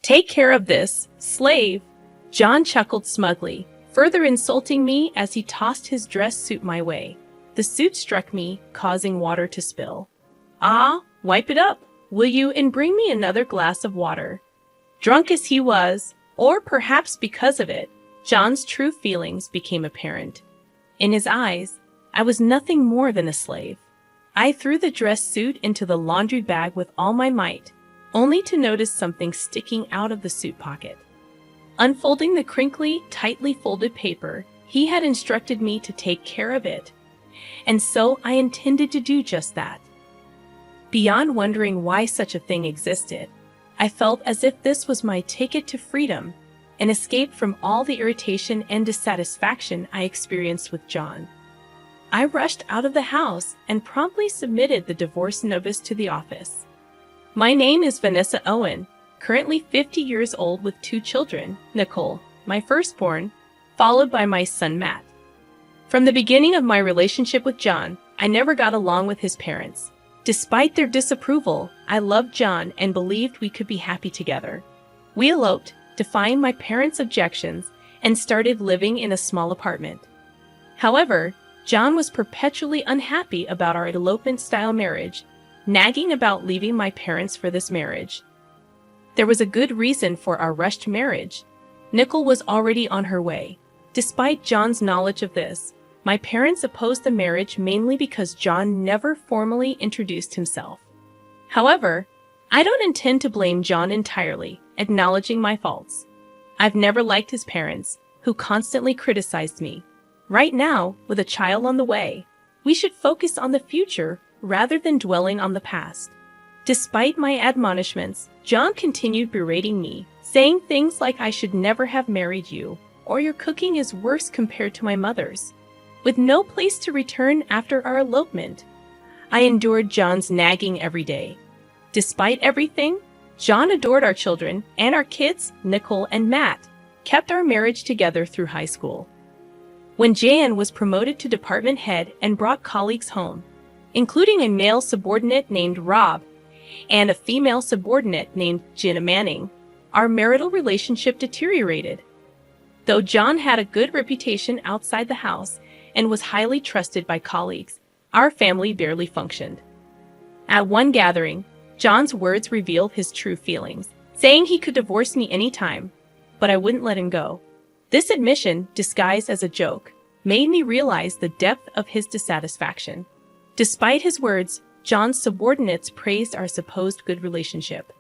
Take care of this, slave. John chuckled smugly, further insulting me as he tossed his dress suit my way. The suit struck me, causing water to spill. Ah, wipe it up, will you, and bring me another glass of water. Drunk as he was, or perhaps because of it, John's true feelings became apparent. In his eyes, I was nothing more than a slave. I threw the dress suit into the laundry bag with all my might, only to notice something sticking out of the suit pocket. Unfolding the crinkly, tightly folded paper, he had instructed me to take care of it, and so I intended to do just that. Beyond wondering why such a thing existed, I felt as if this was my ticket to freedom, an escape from all the irritation and dissatisfaction I experienced with John. I rushed out of the house and promptly submitted the divorce notice to the office. My name is Vanessa Owen, currently 50 years old with 2 children, Nicole, my firstborn, followed by my son Matt. From the beginning of my relationship with John, I never got along with his parents. Despite their disapproval, I loved John and believed we could be happy together. We eloped, defying my parents' objections, and started living in a small apartment. However, John was perpetually unhappy about our elopement-style marriage, nagging about leaving my parents for this marriage. There was a good reason for our rushed marriage. Nicole was already on her way. Despite John's knowledge of this, my parents opposed the marriage mainly because John never formally introduced himself. However, I don't intend to blame John entirely, acknowledging my faults. I've never liked his parents, who constantly criticized me. Right now, with a child on the way, we should focus on the future rather than dwelling on the past. Despite my admonishments, John continued berating me, saying things like I should never have married you, or your cooking is worse compared to my mother's. With no place to return after our elopement, I endured John's nagging every day. Despite everything, John adored our children, and our kids, Nicole and Matt, kept our marriage together through high school. When Jan was promoted to department head and brought colleagues home, including a male subordinate named Rob and a female subordinate named Jenna Manning, our marital relationship deteriorated. Though John had a good reputation outside the house and was highly trusted by colleagues, our family barely functioned. At one gathering, John's words revealed his true feelings, saying he could divorce me anytime, but I wouldn't let him go. This admission, disguised as a joke, made me realize the depth of his dissatisfaction. Despite his words, John's subordinates praised our supposed good relationship,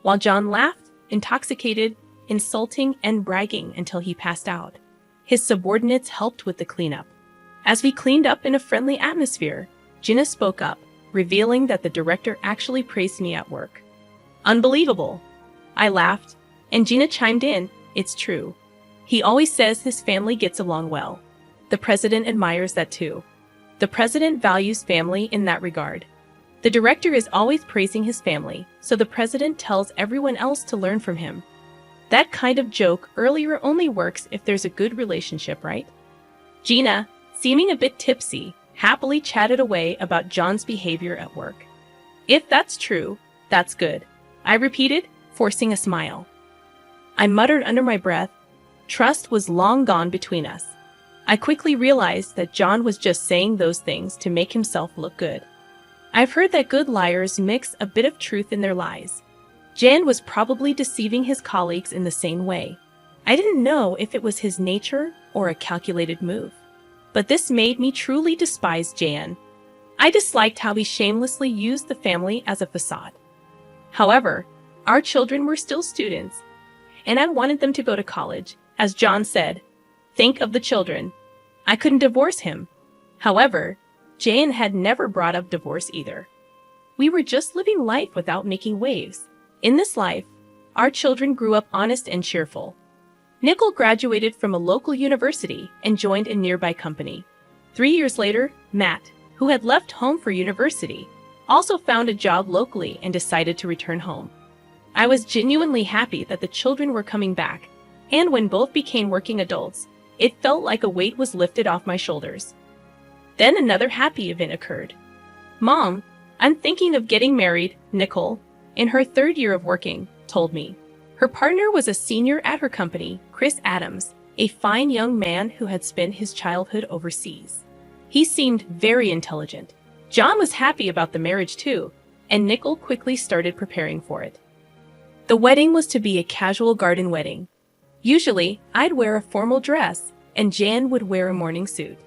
while John laughed, intoxicated, insulting, and bragging until he passed out. His subordinates helped with the cleanup. As we cleaned up in a friendly atmosphere, Jenna spoke up, revealing that the director actually praised me at work. Unbelievable! I laughed, and Jenna chimed in, it's true. He always says his family gets along well. The president admires that too. The president values family in that regard. The director is always praising his family, so the president tells everyone else to learn from him. That kind of joke earlier only works if there's a good relationship, right? Gina, seeming a bit tipsy, happily chatted away about John's behavior at work. If that's true, that's good, I repeated, forcing a smile. I muttered under my breath, trust was long gone between us. I quickly realized that John was just saying those things to make himself look good. I've heard that good liars mix a bit of truth in their lies. Jan was probably deceiving his colleagues in the same way. I didn't know if it was his nature or a calculated move. But this made me truly despise Jan. I disliked how he shamelessly used the family as a facade. However, our children were still students, and I wanted them to go to college. As John said, think of the children. I couldn't divorce him. However, Jan had never brought up divorce either. We were just living life without making waves. In this life, our children grew up honest and cheerful. Nicole graduated from a local university and joined a nearby company. 3 years later, Matt, who had left home for university, also found a job locally and decided to return home. I was genuinely happy that the children were coming back, and when both became working adults, it felt like a weight was lifted off my shoulders. Then another happy event occurred. Mom, I'm thinking of getting married, Nicole, in her 3rd year of working, told me. Her partner was a senior at her company, Chris Adams, a fine young man who had spent his childhood overseas. He seemed very intelligent. John was happy about the marriage too, and Nicole quickly started preparing for it. The wedding was to be a casual garden wedding. Usually, I'd wear a formal dress, and Jan would wear a morning suit.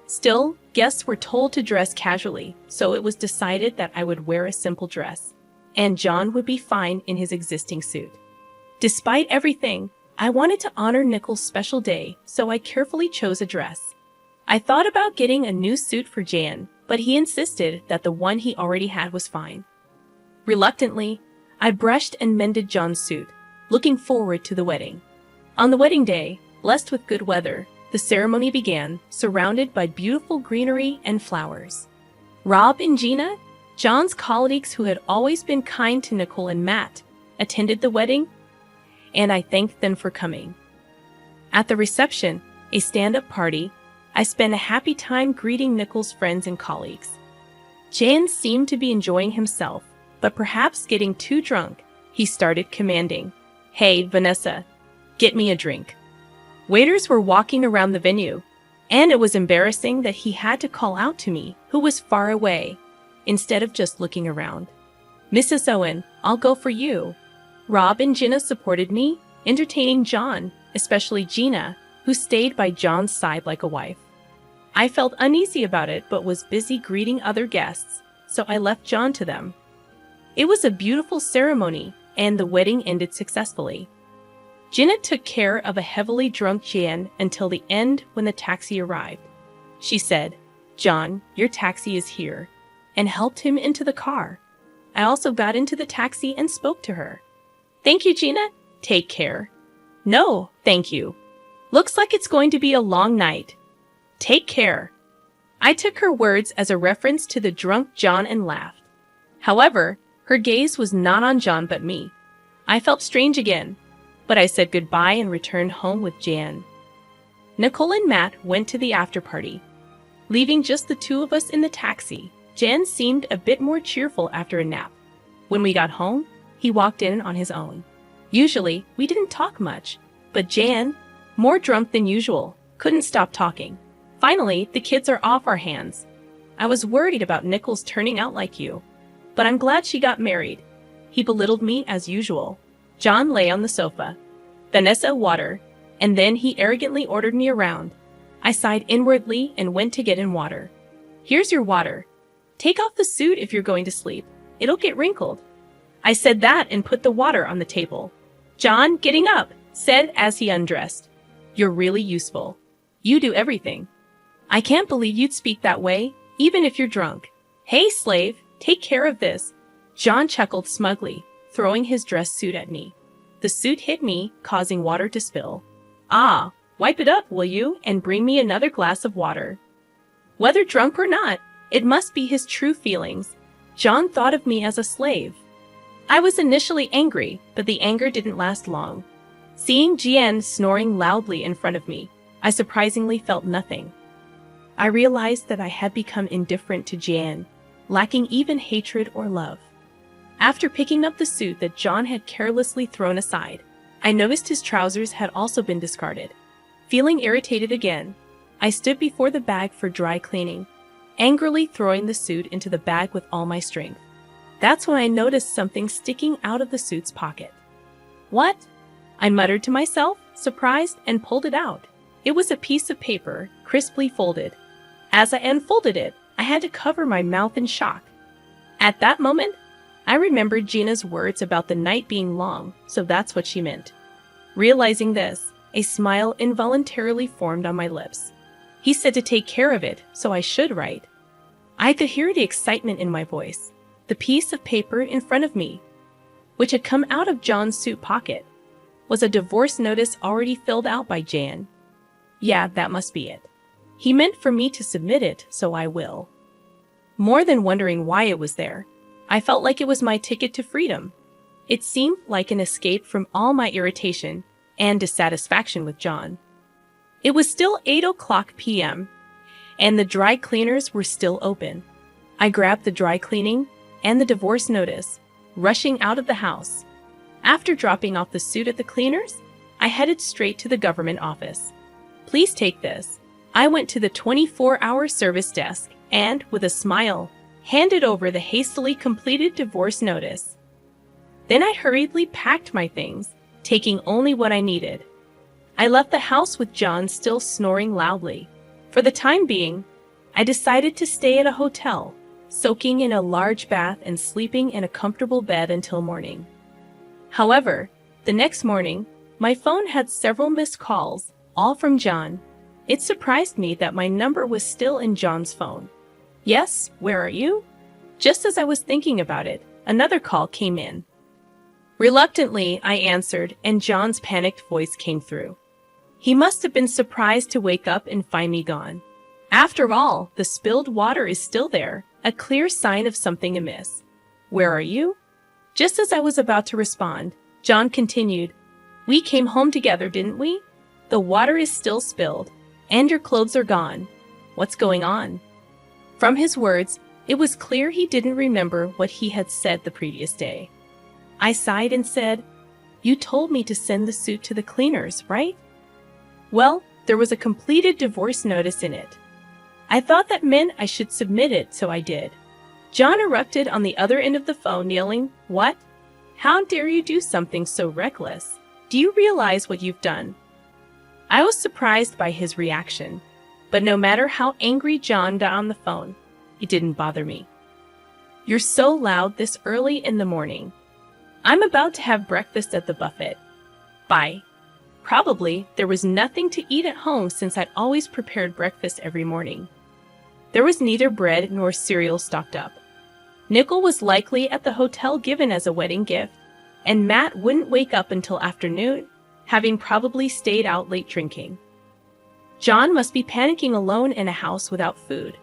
Still, guests were told to dress casually, so it was decided that I would wear a simple dress, and John would be fine in his existing suit. Despite everything, I wanted to honor Nicole's special day, so I carefully chose a dress. I thought about getting a new suit for Jan, but he insisted that the one he already had was fine. Reluctantly, I brushed and mended John's suit, looking forward to the wedding. On the wedding day, blessed with good weather, the ceremony began, surrounded by beautiful greenery and flowers. Rob and Gina, John's colleagues who had always been kind to Nicole and Matt, attended the wedding, and I thanked them for coming. At the reception, a stand-up party, I spent a happy time greeting Nicole's friends and colleagues. Jan seemed to be enjoying himself, but perhaps getting too drunk, he started commanding, "Hey, Vanessa, get me a drink." Waiters were walking around the venue, and it was embarrassing that he had to call out to me, who was far away, instead of just looking around. "Mrs. Owen, I'll go for you." Rob and Gina supported me, entertaining John, especially Gina, who stayed by John's side like a wife. I felt uneasy about it but was busy greeting other guests, so I left John to them. It was a beautiful ceremony, and the wedding ended successfully. Gina took care of a heavily drunk Jan until the end when the taxi arrived. She said, "John, your taxi is here," and helped him into the car. I also got into the taxi and spoke to her. "Thank you, Gina. Take care." "No, thank you. Looks like it's going to be a long night. Take care." I took her words as a reference to the drunk John and laughed. However, her gaze was not on John but me. I felt strange again, but I said goodbye and returned home with Jan. Nicole and Matt went to the after-party. Leaving just the two of us in the taxi, Jan seemed a bit more cheerful after a nap. When we got home, he walked in on his own. Usually, we didn't talk much, but Jan, more drunk than usual, couldn't stop talking. Finally, the kids are off our hands. I was worried about Nicole's turning out like you, but I'm glad she got married. He belittled me as usual. John lay on the sofa. "Vanessa, water," and then he arrogantly ordered me around. I sighed inwardly and went to get in water. "Here's your water. Take off the suit if you're going to sleep. It'll get wrinkled." I said that and put the water on the table. John, getting up, said as he undressed, "You're really useful. You do everything." "I can't believe you'd speak that way, even if you're drunk." "Hey, slave, take care of this." John chuckled smugly, throwing his dress suit at me. The suit hit me, causing water to spill. "Ah, wipe it up, will you, and bring me another glass of water." Whether drunk or not, it must be his true feelings. John thought of me as a slave. I was initially angry, but the anger didn't last long. Seeing Jan snoring loudly in front of me, I surprisingly felt nothing. I realized that I had become indifferent to Jan, lacking even hatred or love. After picking up the suit that John had carelessly thrown aside, I noticed his trousers had also been discarded. Feeling irritated again, I stood before the bag for dry cleaning, angrily throwing the suit into the bag with all my strength. That's when I noticed something sticking out of the suit's pocket. "What?" I muttered to myself, surprised, and pulled it out. It was a piece of paper, crisply folded. As I unfolded it, I had to cover my mouth in shock. At that moment, I remembered Gina's words about the night being long, so that's what she meant. Realizing this, a smile involuntarily formed on my lips. He said to take care of it, so I should, right? I could hear the excitement in my voice. The piece of paper in front of me, which had come out of John's suit pocket, was a divorce notice already filled out by Jan. Yeah, that must be it. He meant for me to submit it, so I will. More than wondering why it was there, I felt like it was my ticket to freedom. It seemed like an escape from all my irritation and dissatisfaction with John. It was still 8:00 p.m., and the dry cleaners were still open. I grabbed the dry cleaning and the divorce notice, rushing out of the house. After dropping off the suit at the cleaners, I headed straight to the government office. Please take this. I went to the 24-hour service desk and, with a smile, handed over the hastily completed divorce notice. Then I hurriedly packed my things, taking only what I needed. I left the house with John still snoring loudly. For the time being, I decided to stay at a hotel, soaking in a large bath and sleeping in a comfortable bed until morning. However, the next morning, my phone had several missed calls, all from John. It surprised me that my number was still in John's phone. Yes, where are you? Just as I was thinking about it, another call came in. Reluctantly, I answered, and John's panicked voice came through. He must have been surprised to wake up and find me gone. After all, the spilled water is still there, a clear sign of something amiss. Where are you? Just as I was about to respond, John continued, We came home together, didn't we? The water is still spilled, and your clothes are gone. What's going on? From his words, it was clear he didn't remember what he had said the previous day. I sighed and said, You told me to send the suit to the cleaners, right? Well, there was a completed divorce notice in it. I thought that meant I should submit it, so I did. John erupted on the other end of the phone, yelling, What? How dare you do something so reckless? Do you realize what you've done? I was surprised by his reaction, but no matter how angry John got on the phone, it didn't bother me. You're so loud this early in the morning. I'm about to have breakfast at the buffet. Bye. Probably there was nothing to eat at home since I'd always prepared breakfast every morning. There was neither bread nor cereal stocked up. Nickel was likely at the hotel given as a wedding gift, and Matt wouldn't wake up until afternoon, having probably stayed out late drinking. John must be panicking alone in a house without food.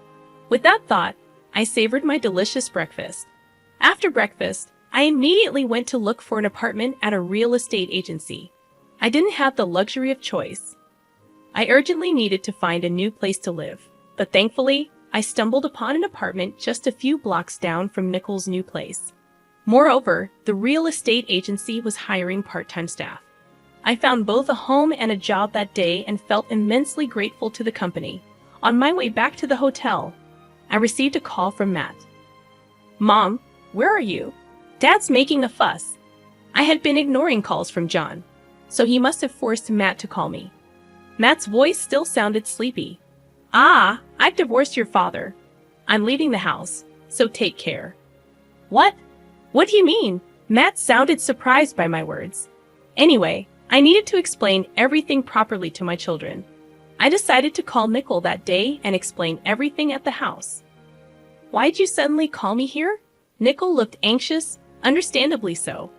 With that thought, I savored my delicious breakfast. After breakfast, I immediately went to look for an apartment at a real estate agency. I didn't have the luxury of choice. I urgently needed to find a new place to live, but thankfully, I stumbled upon an apartment just a few blocks down from Nickel's new place. Moreover, the real estate agency was hiring part-time staff. I found both a home and a job that day and felt immensely grateful to the company. On my way back to the hotel, I received a call from Matt. Mom, where are you? Dad's making a fuss. I had been ignoring calls from John, so he must have forced Matt to call me. Matt's voice still sounded sleepy. I've divorced your father. I'm leaving the house, so take care. What? What do you mean? Matt sounded surprised by my words. Anyway, I needed to explain everything properly to my children. I decided to call Nickel that day and explain everything at the house. Why'd you suddenly call me here? Nickel looked anxious, understandably so.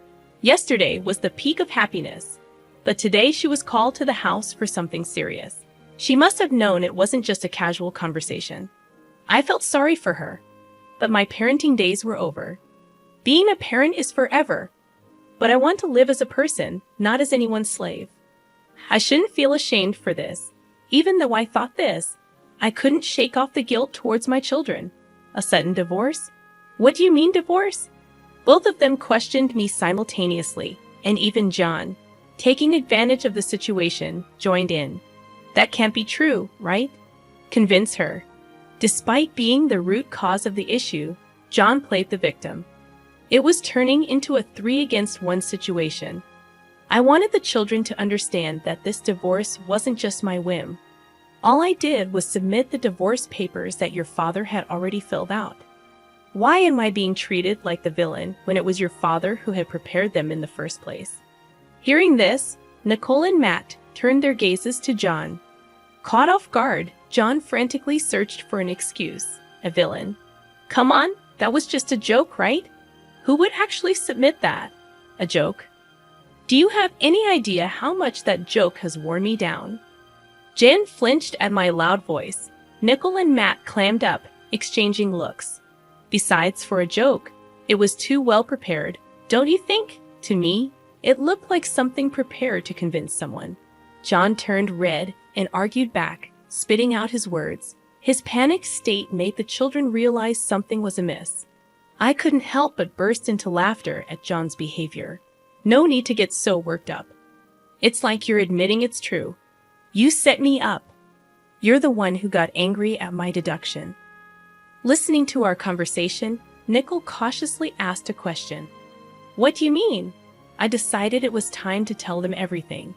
Yesterday was the peak of happiness, but today she was called to the house for something serious. She must have known it wasn't just a casual conversation. I felt sorry for her, but my parenting days were over. Being a parent is forever, but I want to live as a person, not as anyone's slave. I shouldn't feel ashamed for this. Even though I thought this, I couldn't shake off the guilt towards my children. A sudden divorce? What do you mean divorce? Both of them questioned me simultaneously, and even John, taking advantage of the situation, joined in. That can't be true, right? Convince her. Despite being the root cause of the issue, John played the victim. It was turning into a 3-against-1 situation. I wanted the children to understand that this divorce wasn't just my whim. All I did was submit the divorce papers that your father had already filled out. Why am I being treated like the villain when it was your father who had prepared them in the first place? Hearing this, Nicole and Matt turned their gazes to John. Caught off guard, John frantically searched for an excuse. A villain. Come on, that was just a joke, right? Who would actually submit that? A joke? Do you have any idea how much that joke has worn me down? Jen flinched at my loud voice. Nickel and Matt clammed up, exchanging looks. Besides, for a joke, it was too well prepared, don't you think? To me, it looked like something prepared to convince someone. John turned red and argued back, spitting out his words. His panicked state made the children realize something was amiss. I couldn't help but burst into laughter at John's behavior. No need to get so worked up. It's like you're admitting it's true. You set me up. You're the one who got angry at my deduction. Listening to our conversation, Nickel cautiously asked a question. What do you mean? I decided it was time to tell them everything.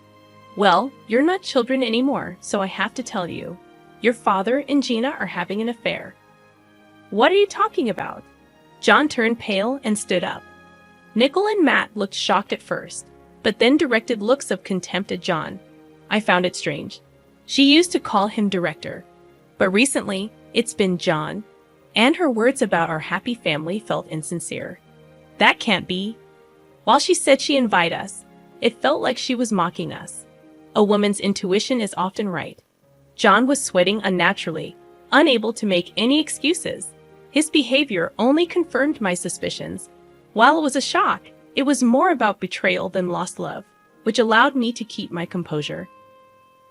Well, you're not children anymore, so I have to tell you. Your father and Gina are having an affair. What are you talking about? John turned pale and stood up. Nickel and Matt looked shocked at first, but then directed looks of contempt at John. I found it strange. She used to call him director, but recently it's been John, and her words about our happy family felt insincere. That can't be. While she said she'd invite us, it felt like she was mocking us. A woman's intuition is often right. John was sweating unnaturally, unable to make any excuses. His behavior only confirmed my suspicions. While it was a shock, it was more about betrayal than lost love, which allowed me to keep my composure.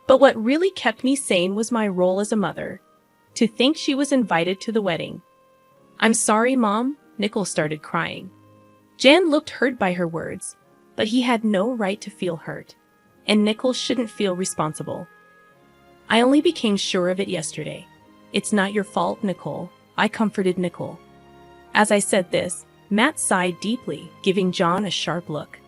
But what really kept me sane was my role as a mother. To think she was invited to the wedding. I'm sorry, Mom, Nickel started crying. Jan looked hurt by her words, but he had no right to feel hurt, and Nickel shouldn't feel responsible. I only became sure of it yesterday. It's not your fault, Nicole. I comforted Nickel. As I said this, Matt sighed deeply, giving John a sharp look.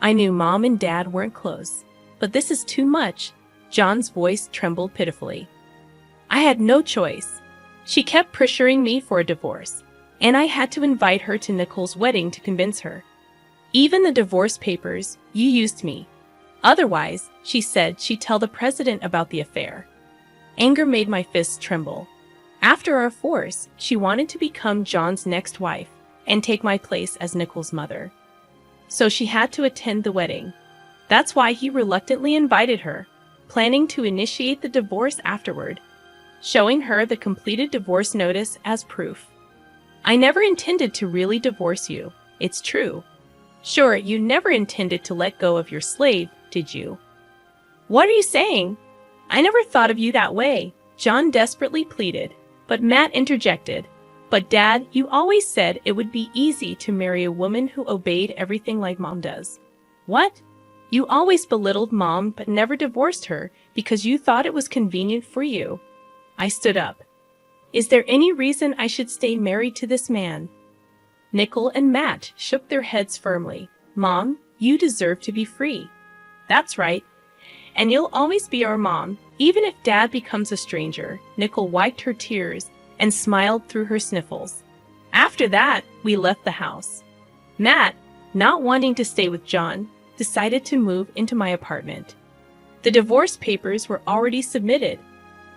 I knew Mom and Dad weren't close, but this is too much. John's voice trembled pitifully. I had no choice. She kept pressuring me for a divorce, and I had to invite her to Nicole's wedding to convince her. Even the divorce papers, you used me. Otherwise, she said she'd tell the president about the affair. Anger made my fists tremble. After our force, she wanted to become John's next wife and take my place as Nicole's mother. So she had to attend the wedding. That's why he reluctantly invited her, planning to initiate the divorce afterward, showing her the completed divorce notice as proof. I never intended to really divorce you, it's true. Sure, you never intended to let go of your slave, did you? What are you saying? I never thought of you that way, John desperately pleaded, but Matt interjected. But Dad, you always said it would be easy to marry a woman who obeyed everything like Mom does. What? You always belittled Mom but never divorced her because you thought it was convenient for you. I stood up. Is there any reason I should stay married to this man? Nickel and Matt shook their heads firmly. Mom, you deserve to be free. That's right. And you'll always be our mom, even if Dad becomes a stranger. Nickel wiped her tears and smiled through her sniffles. After that, we left the house. Matt, not wanting to stay with John, decided to move into my apartment. The divorce papers were already submitted.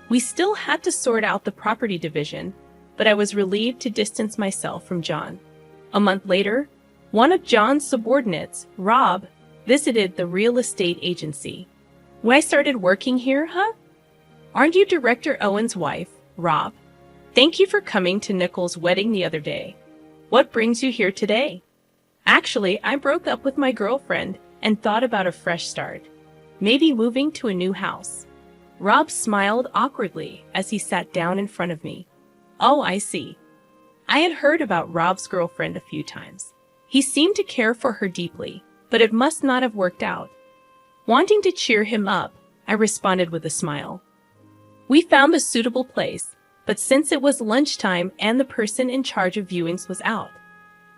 We still had to sort out the property division, but I was relieved to distance myself from John. A month later, one of John's subordinates, Rob, visited the real estate agency. When I started working here, huh? Aren't you Director Owen's wife, Rob? Thank you for coming to Nickel's wedding the other day. What brings you here today? Actually, I broke up with my girlfriend and thought about a fresh start. Maybe moving to a new house. Rob smiled awkwardly as he sat down in front of me. Oh, I see. I had heard about Rob's girlfriend a few times. He seemed to care for her deeply, but it must not have worked out. Wanting to cheer him up, I responded with a smile. We found a suitable place, but since it was lunchtime and the person in charge of viewings was out,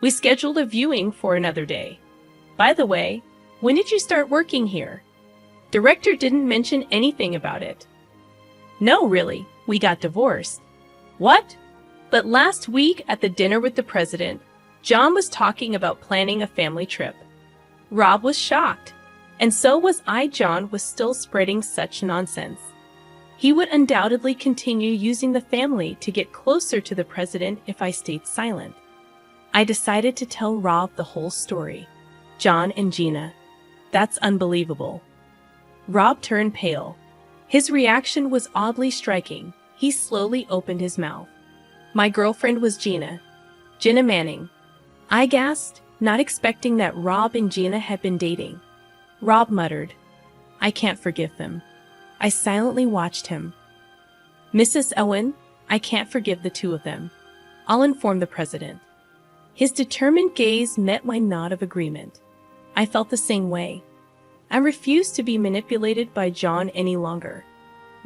we scheduled a viewing for another day. By the way, when did you start working here? Director didn't mention anything about it. No, really, we got divorced. What? But last week at the dinner with the president, John was talking about planning a family trip. Rob was shocked, and so was I. John was still spreading such nonsense. He would undoubtedly continue using the family to get closer to the president if I stayed silent. I decided to tell Rob the whole story. John and Gina. That's unbelievable. Rob turned pale. His reaction was oddly striking. He slowly opened his mouth. My girlfriend was Gina. Gina Manning. I gasped, not expecting that Rob and Gina had been dating. Rob muttered, I can't forgive them. I silently watched him. Mrs. Owen, I can't forgive the two of them. I'll inform the president. His determined gaze met my nod of agreement. I felt the same way. I refused to be manipulated by John any longer.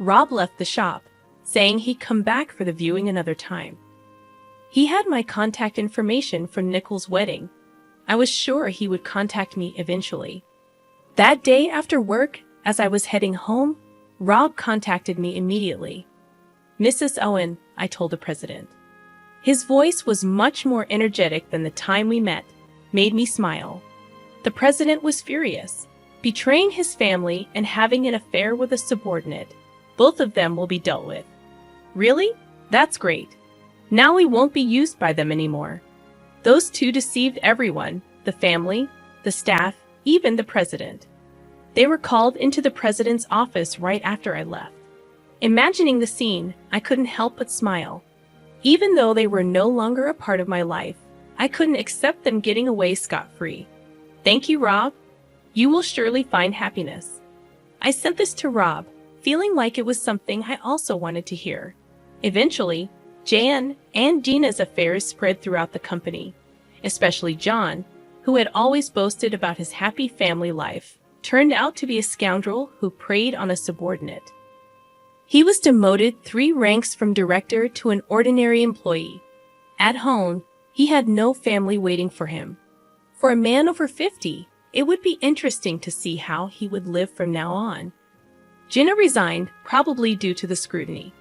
Rob left the shop, saying he'd come back for the viewing another time. He had my contact information from Nicole's wedding. I was sure he would contact me eventually. That day after work, as I was heading home, Rob contacted me immediately. "Mrs. Owen," I told the president. His voice was much more energetic than the time we met, made me smile. The president was furious. Betraying his family and having an affair with a subordinate, both of them will be dealt with. Really? That's great. Now we won't be used by them anymore. Those two deceived everyone, the family, the staff, even the president. They were called into the president's office right after I left. Imagining the scene, I couldn't help but smile. Even though they were no longer a part of my life, I couldn't accept them getting away scot-free. "Thank you, Rob. You will surely find happiness." I sent this to Rob, feeling like it was something I also wanted to hear. Eventually, Jan and Gina's affairs spread throughout the company, especially John, who had always boasted about his happy family life, turned out to be a scoundrel who preyed on a subordinate. He was demoted 3 ranks from director to an ordinary employee. At home, he had no family waiting for him. For a man over 50, it would be interesting to see how he would live from now on. Gina resigned, probably due to the scrutiny.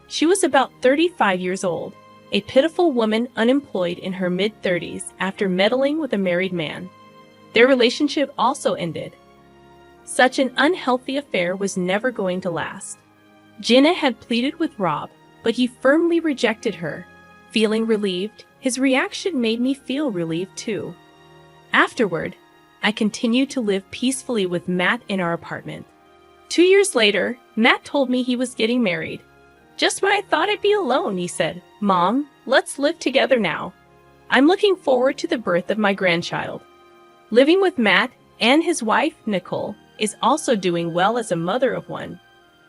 She was about 35 years old, a pitiful woman unemployed in her mid-30s after meddling with a married man. Their relationship also ended. Such an unhealthy affair was never going to last. Gina had pleaded with Rob, but he firmly rejected her. Feeling relieved, his reaction made me feel relieved too. Afterward, I continued to live peacefully with Matt in our apartment. 2 years later, Matt told me he was getting married. "Just when I thought I'd be alone," he said, "Mom, let's live together now. I'm looking forward to the birth of my grandchild." Living with Matt and his wife, Nicole, is also doing well as a mother of one.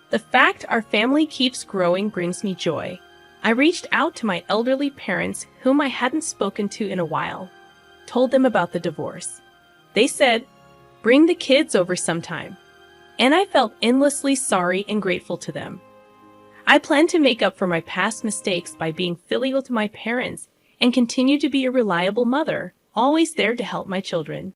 The fact our family keeps growing brings me joy. I reached out to my elderly parents, whom I hadn't spoken to in a while, told them about the divorce. They said, "Bring the kids over sometime." And I felt endlessly sorry and grateful to them. I plan to make up for my past mistakes by being filial to my parents and continue to be a reliable mother, always there to help my children.